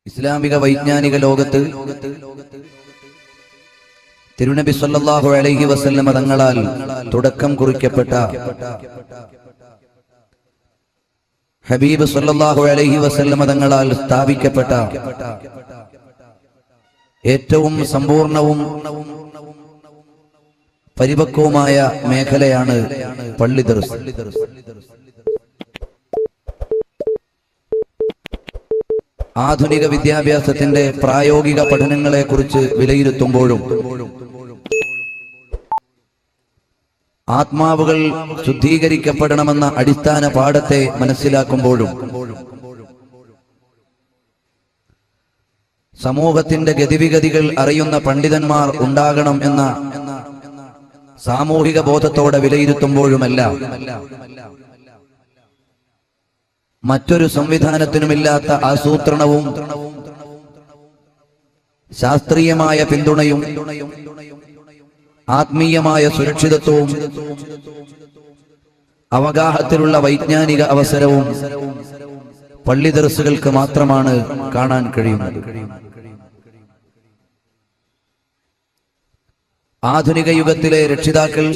ഇസ്ലാമിക വൈജ്ഞാനിക ലോകത്ത് തിരുനബി സല്ലല്ലാഹു അലൈഹി വസല്ലമ തങ്ങളാൽ തുടക്കം കുറിക്കപ്പെട്ട ഹബീബ് സല്ലല്ലാഹു അലൈഹി വസല്ലമ തങ്ങളാൽ സ്ഥാപിക്കപ്പെട്ട ഏറ്റവും സമ്പൂർണവും പരിപക്വമായ മേഖലയാണ് പള്ളി ദർസ്. ആധുനിക വിദ്യാഭ്യാസത്തിന്റെ പ്രായോഗിക പഠനങ്ങളെ കുറിച്ച് വിലയിരുത്തുമ്പോഴും ആത്മാവുകൾ ശുദ്ധീകരിക്കപ്പെടണമെന്ന അടിസ്ഥാന പാഠത്തെ മനസ്സിലാക്കുമ്പോഴും സമൂഹത്തിന്റെ ഗതിവിഗതികൾ അറിയുന്ന പണ്ഡിതന്മാർ ഉണ്ടാകണം എന്ന സാമൂഹിക ബോധത്തോടെ വിലയിരുത്തുമ്പോഴുമെല്ലാം മറ്റൊരു സംവിധാനത്തിനുമില്ലാത്ത ആസൂത്രണവും ശാസ്ത്രീയമായ പിന്തുണയും ആത്മീയമായ സുരക്ഷിതത്വവും അവഗാഹത്തിലുള്ള വൈജ്ഞാനിക അവസരവും പള്ളി ദർസുകൾക്ക് മാത്രമാണ് കാണാൻ കഴിയുന്നത്. ആധുനിക യുഗത്തിലെ രക്ഷിതാക്കൾ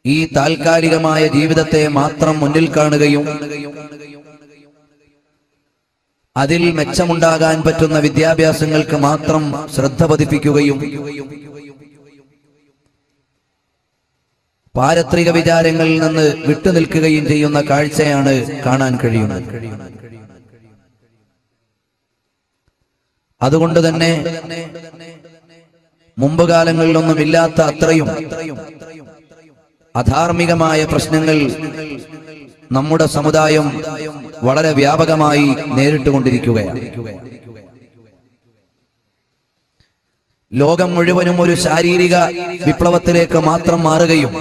ഈ താൽക്കാലികമായ ജീവിതത്തെ മാത്രം മുന്നിൽ കാണുകയും അതിൽ മെച്ചമുണ്ടാകാൻ പറ്റുന്ന വിദ്യാഭ്യാസങ്ങൾക്ക് മാത്രം ശ്രദ്ധ പതിപ്പിക്കുകയും പാരത്രിക വിചാരങ്ങളിൽ നിന്ന് വിട്ടുനിൽക്കുകയും ചെയ്യുന്ന കാഴ്ചയാണ് കാണാൻ കഴിയുന്നത്. അതുകൊണ്ട് തന്നെ മുമ്പ് കാലങ്ങളിലൊന്നും ഇല്ലാത്ത അത്രയും അധാർമികമായ പ്രശ്നങ്ങൾ നമ്മുടെ സമുദായം വളരെ വ്യാപകമായി നേരിട്ടുകൊണ്ടിരിക്കുകയാണ്. ലോകം മുഴുവനും ഒരു ശാരീരിക വിപ്ലവത്തിലേക്ക് മാത്രം മാറുകയും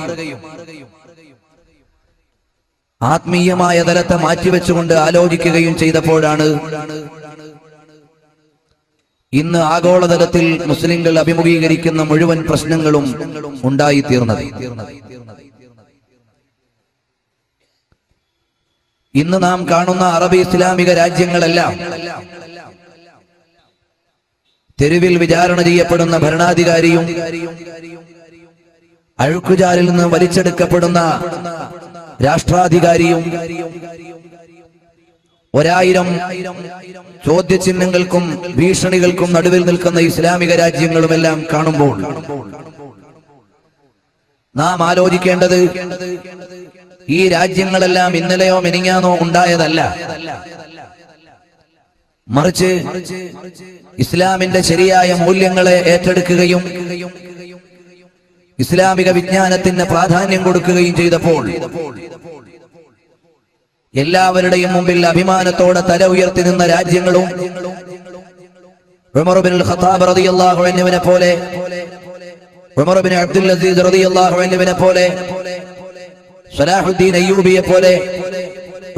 ആത്മീയമായ തലത്തെ മാറ്റിവെച്ചുകൊണ്ട് ആലോചിക്കുകയും ചെയ്തപ്പോഴാണ് ഇന്ന് ആഗോളതലത്തിൽ മുസ്ലിങ്ങൾ അഭിമുഖീകരിക്കുന്ന മുഴുവൻ പ്രശ്നങ്ങളും ഉണ്ടായിത്തീർന്നത്. ഇന്ന് നാം കാണുന്ന അറബി ഇസ്ലാമിക രാജ്യങ്ങളെല്ലാം തെരുവിൽ വിചാരണ ചെയ്യപ്പെടുന്ന ഭരണാധികാരിയും അഴുക്കുചാലിൽ നിന്ന് വലിച്ചെടുക്കപ്പെടുന്ന രാഷ്ട്രാധികാരിയും 1000 ചോദ്യചിഹ്നങ്ങൾക്കും ഭീഷണികൾക്കും നടുവിൽ നിൽക്കുന്ന ഇസ്ലാമിക രാജ്യങ്ങളുമെല്ലാം കാണുമ്പോൾ നാം ആലോചിക്കേണ്ടത് ഈ രാജ്യങ്ങളെല്ലാം ഇന്നലെയോ മിനിങ്ങാന്നോ ഉണ്ടായതല്ല, മറിച്ച് ഇസ്ലാമിന്റെ ശരിയായ മൂല്യങ്ങളെ ഏറ്റെടുക്കുകയും ഇസ്ലാമിക വിജ്ഞാനത്തിന് പ്രാധാന്യം കൊടുക്കുകയും ചെയ്തപ്പോൾ എല്ലാവരുടെയും മുമ്പിൽ അഭിമാനത്തോടെ തല ഉയർത്തി നിന്ന രാജ്യങ്ങളും ഉമർ ഇബ്നുൽ ഖത്താബ് റളിയല്ലാഹു അൻഹുവിനെ പോലെ, ഉമർ ഇബ്നു അബ്ദുൽ അസീസ് റളിയല്ലാഹു അൻഹുവിനെ പോലെ, സലാഹുദ്ദീൻ അയ്യൂബിയെ പോലെ,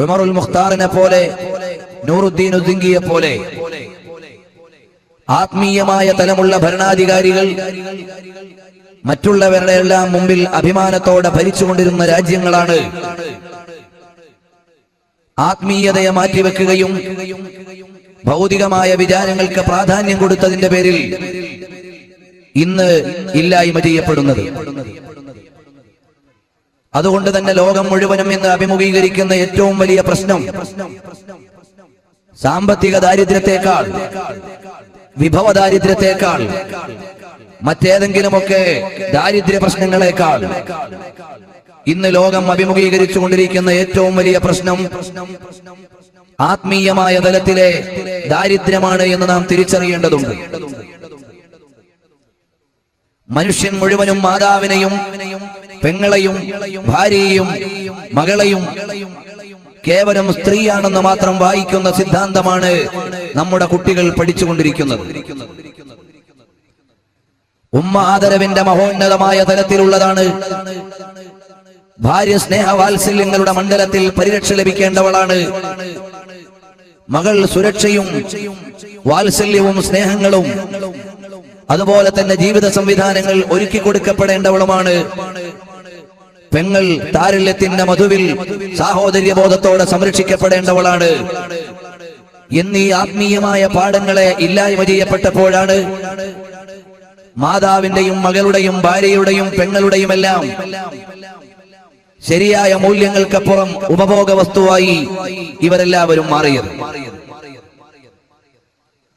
ഉമറുൽ മുഖ്താറിനെ പോലെ, നൂറുദ്ദീൻ ഉസിങ്കിയെ പോലെ ആത്മീയമായ തലമുള്ള ഭരണാധികാരികൾ മറ്റുള്ളവരുടെ എല്ലാം മുമ്പിൽ അഭിമാനത്തോടെ ഭരിച്ചുകൊണ്ടിരുന്ന രാജ്യങ്ങളാണ്. ആത്മീയതയെ മാറ്റിവെക്കുകയും ഭൗതികമായ വിചാരങ്ങൾക്ക് പ്രാധാന്യം കൊടുത്തതിന്റെ പേരിൽ ഇന്ന് ഇല്ലായ്മ ചെയ്യപ്പെടുന്നത്. അതുകൊണ്ട് തന്നെ ലോകം മുഴുവനും ഇന്ന് അഭിമുഖീകരിക്കുന്ന ഏറ്റവും വലിയ പ്രശ്നം സാമ്പത്തിക ദാരിദ്ര്യത്തെക്കാൾ, വിഭവ ദാരിദ്ര്യത്തെക്കാൾ, മറ്റേതെങ്കിലുമൊക്കെ ദാരിദ്ര്യ പ്രശ്നങ്ങളെക്കാൾ ഇന്ന് ലോകം അഭിമുഖീകരിച്ചു കൊണ്ടിരിക്കുന്ന ഏറ്റവും വലിയ പ്രശ്നം ആത്മീയമായ തലത്തിലെ ദാരിദ്ര്യമാണ് എന്ന് നാം തിരിച്ചറിയേണ്ടതുണ്ട്. മനുഷ്യൻ മുഴുവനും മാതാവിനെയും പെങ്ങളെയും ഭാര്യയെയും മകളെയും കേവലം സ്ത്രീയാണെന്ന് മാത്രം വായിക്കുന്ന സിദ്ധാന്തമാണ് നമ്മുടെ കുട്ടികൾ പഠിച്ചുകൊണ്ടിരിക്കുന്നത്. ഉമ്മ ആദരവിന്റെ മഹോന്നതമായ തലത്തിലുള്ളതാണ്. ഭാര്യ സ്നേഹവാത്സല്യങ്ങളുടെ മണ്ഡലത്തിൽ പരിരക്ഷ ലഭിക്കേണ്ടവളാണ്. മകൾ സുരക്ഷയും വാത്സല്യവും സ്നേഹങ്ങളും അതുപോലെ തന്നെ ജീവിത സംവിധാനങ്ങൾ ഒരുക്കി കൊടുക്കപ്പെടേണ്ടവളുമാണ്. പെങ്ങൾ താരല്യത്തിന്റെ മധുവിൽ സാഹോദര്യബോധത്തോടെ സംരക്ഷിക്കപ്പെടേണ്ടവളാണ്. എന്നീ ആത്മീയമായ പാഠങ്ങളെ ഇല്ലായ്മ ചെയ്യപ്പെട്ടപ്പോഴാണ് മാതാവിന്റെയും മകളുടെയും ഭാര്യയുടെയും പെങ്ങളുടെയുമെല്ലാം ശരിയായ മൂല്യങ്ങൾക്കപ്പുറം ഉപഭോഗ വസ്തുവായി ഇവരെല്ലാവരും മാറിയത്.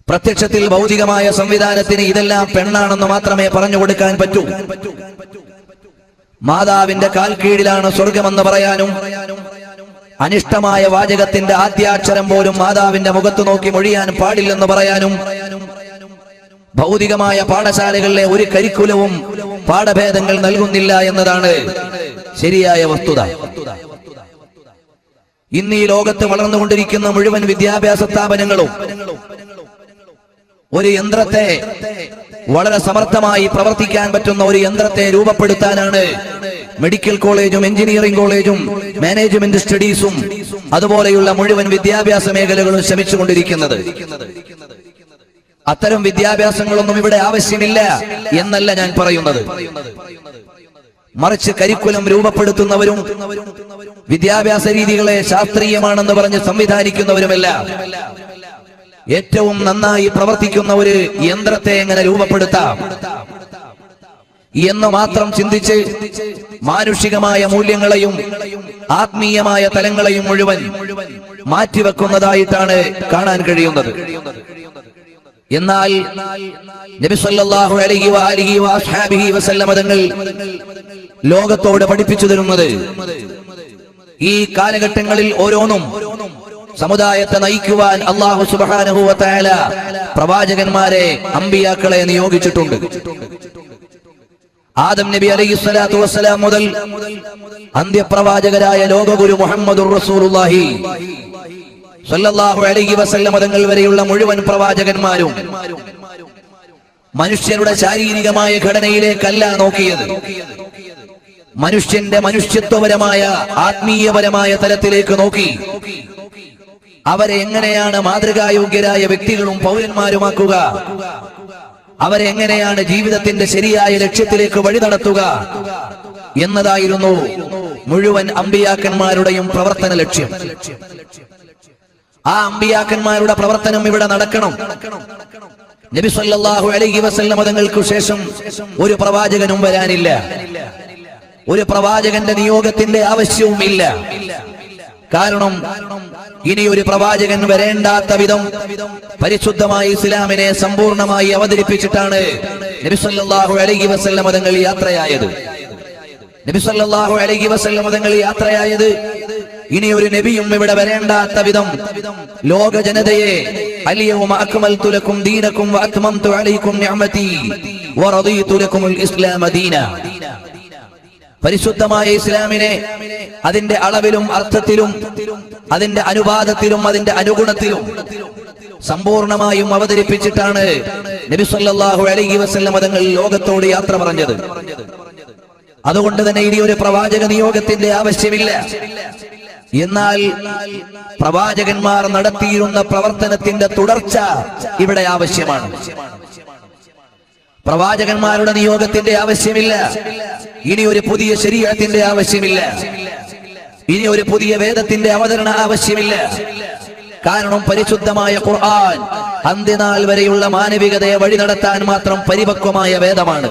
പ്രത്യക്ഷത്തിൽ ഭൗതികമായ സംവിധാനത്തിന് ഇതെല്ലാം പെണ്ണാണെന്ന് മാത്രമേ പറഞ്ഞു കൊടുക്കാൻ പറ്റൂ. മാതാവിന്റെ കാൽ കീഴിലാണ് സ്വർഗമെന്ന് പറയാനും അനിഷ്ടമായ വാചകത്തിന്റെ ആദ്യാക്ഷരം പോലും മാതാവിന്റെ മുഖത്ത് നോക്കി മൊഴിയാൻ പാടില്ലെന്ന് പറയാനും ഭൗതികമായ പാഠശാലകളിലെ ഒരു കരിക്കുലവും പാഠഭേദങ്ങൾ നൽകുന്നില്ല എന്നതാണ് ശരിയായ വസ്തുത. ഇന്ന് ഈ ലോകത്ത് വളർന്നുകൊണ്ടിരിക്കുന്ന മുഴുവൻ വിദ്യാഭ്യാസ സ്ഥാപനങ്ങളും ഒരു യന്ത്രത്തെ, വളരെ സമർത്ഥമായി പ്രവർത്തിക്കാൻ പറ്റുന്ന ഒരു യന്ത്രത്തെ രൂപപ്പെടുത്താനാണ് മെഡിക്കൽ കോളേജും എഞ്ചിനീയറിംഗ് കോളേജും മാനേജ്മെന്റ് സ്റ്റഡീസും അതുപോലെയുള്ള മുഴുവൻ വിദ്യാഭ്യാസ മേഖലകളും ശ്രമിച്ചുകൊണ്ടിരിക്കുന്നത്. അത്തരം വിദ്യാഭ്യാസങ്ങളൊന്നും ഇവിടെ ആവശ്യമില്ല എന്നല്ല ഞാൻ പറയുന്നത്. മറിച്ച് കരിക്കുലം രൂപപ്പെടുത്തുന്നവരും വിദ്യാഭ്യാസ രീതികളെ ശാസ്ത്രീയമാണെന്ന് പറഞ്ഞ് സംവിധാനിക്കുന്നവരുമെല്ലാം ഏറ്റവും നന്നായി പ്രവർത്തിക്കുന്ന ഒരു യന്ത്രത്തെ എങ്ങനെ രൂപപ്പെടുത്താം എന്ന് മാത്രം ചിന്തിച്ച് മാനുഷികമായ മൂല്യങ്ങളെയും ആത്മീയമായ തലങ്ങളെയും മുഴുവൻ മാറ്റിവെക്കുന്നതായിട്ടാണ് കാണാൻ കഴിയുന്നത്. എന്നാൽ നബി സല്ലല്ലാഹു അലൈഹി വആലിഹി വഅസ്ഹാബിഹി വസല്ലമ തങ്ങൾ ലോകത്തോട് പഠിപ്പിച്ചു തരുന്നത് ഈ കാലഘട്ടങ്ങളിൽ ഓരോന്നും സമുദായത്തെ നയിക്കുവാൻ അല്ലാഹു സുബ്ഹാനഹു വ തആല പ്രവാചകന്മാരെ, അമ്പിയാക്കളെ നിയോഗിച്ചിട്ടുണ്ട്. ആദം നബി അലൈഹിസ്സലാത്തു വസ്സലാം മുതൽ അന്ത്യപ്രവാചകരായ ലോകഗുരു മുഹമ്മദുർ റസൂലുള്ളാഹി സല്ലല്ലാഹു അലൈഹി വസല്ലം തങ്ങൾ വരെയുള്ള മുഴുവൻ പ്രവാചകന്മാരും മനുഷ്യരുടെ ശാരീരികമായ ഘടനയിലേക്കല്ല നോക്കിയത്, മനുഷ്യന്റെ മനുഷ്യത്വപരമായ ആത്മീയപരമായ തലത്തിലേക്ക് നോക്കി അവരെ എങ്ങനെയാണ് മാതൃകായോഗ്യരായ വ്യക്തികളും പൗരന്മാരുമാക്കുക, അവരെ എങ്ങനെയാണ് ജീവിതത്തിന്റെ ശരിയായ ലക്ഷ്യത്തിലേക്ക് വഴി നടത്തുക എന്നതായിരുന്നു മുഴുവൻ അമ്പിയാക്കന്മാരുടെയും പ്രവർത്തന ലക്ഷ്യം. ആ അമ്പിയാക്കന്മാരുടെ പ്രവർത്തനം ഇവിടെ നടക്കണം. നബി സല്ലല്ലാഹു അലൈഹി വസല്ലം തങ്ങൾക്ക് ശേഷം ഒരു പ്രവാചകനും വരാനില്ല, ഒരു പ്രവാചകന്റെ നിയോഗത്തിന്റെ ആവശ്യവും ഇല്ല. കാരണം ഇനി ഒരു പ്രവാചകൻ വരേണ്ടാത്ത വിധം പരിശുദ്ധമായ ഇസ്ലാമിനെ സമ്പൂർണമായി അവതരിപ്പിച്ചിട്ടാണ് നബി സല്ലല്ലാഹു അലൈഹി വസല്ലം തങ്ങൾ യാത്രയായത്. നബി സല്ലല്ലാഹു അലൈഹി വസല്ലം തങ്ങൾ യാത്രയായത് ഇനി ഒരു നബിയും ഇവിടെ വരേണ്ടാത്ത വിധം ലോക ജനതയെ അൽയൗമ അക്മൽതു ലക്കും ദീനക്കും വഅത്മംതു അലൈക്കും നിഅമതി വറദീതു ലക്കുമുൽ ഇസ്ലാമ ദീന, പരിശുദ്ധമായ ഇസ്ലാമിനെ അതിന്റെ അളവിലും അർത്ഥത്തിലും അതിന്റെ അനുപാതത്തിലും അതിന്റെ അനുഗുണത്തിലും സമ്പൂർണമായും അവതരിപ്പിച്ചിട്ടാണ് നബി സല്ലല്ലാഹു അലൈഹി വസല്ലം തങ്ങൾ ലോകത്തോട് യാത്ര പറഞ്ഞത്. അതുകൊണ്ട് തന്നെ ഇനി ഒരു പ്രവാചക നിയോഗത്തിന്റെ ആവശ്യമില്ല. എന്നാൽ പ്രവാചകന്മാർ നടത്തിയിരുന്ന പ്രവർത്തനത്തിന്റെ തുടർച്ച ഇവിടെ ആവശ്യമാണ്. പ്രവാചകന്മാരുടെ നിയോഗത്തിന്റെ ആവശ്യമില്ല, ഇനി ഒരു പുതിയ ശരീഅത്തിന്റെ ആവശ്യമില്ല, ഇനി ഒരു പുതിയ വേദത്തിന്റെ അവതരണ ആവശ്യമില്ല. കാരണം പരിശുദ്ധമായ ഖുർആൻ അന്ത്യനാൾ വരെയുള്ള മാനവികതയെ വഴി നടത്താൻ മാത്രം പരിപക്വമായ വേദമാണ്.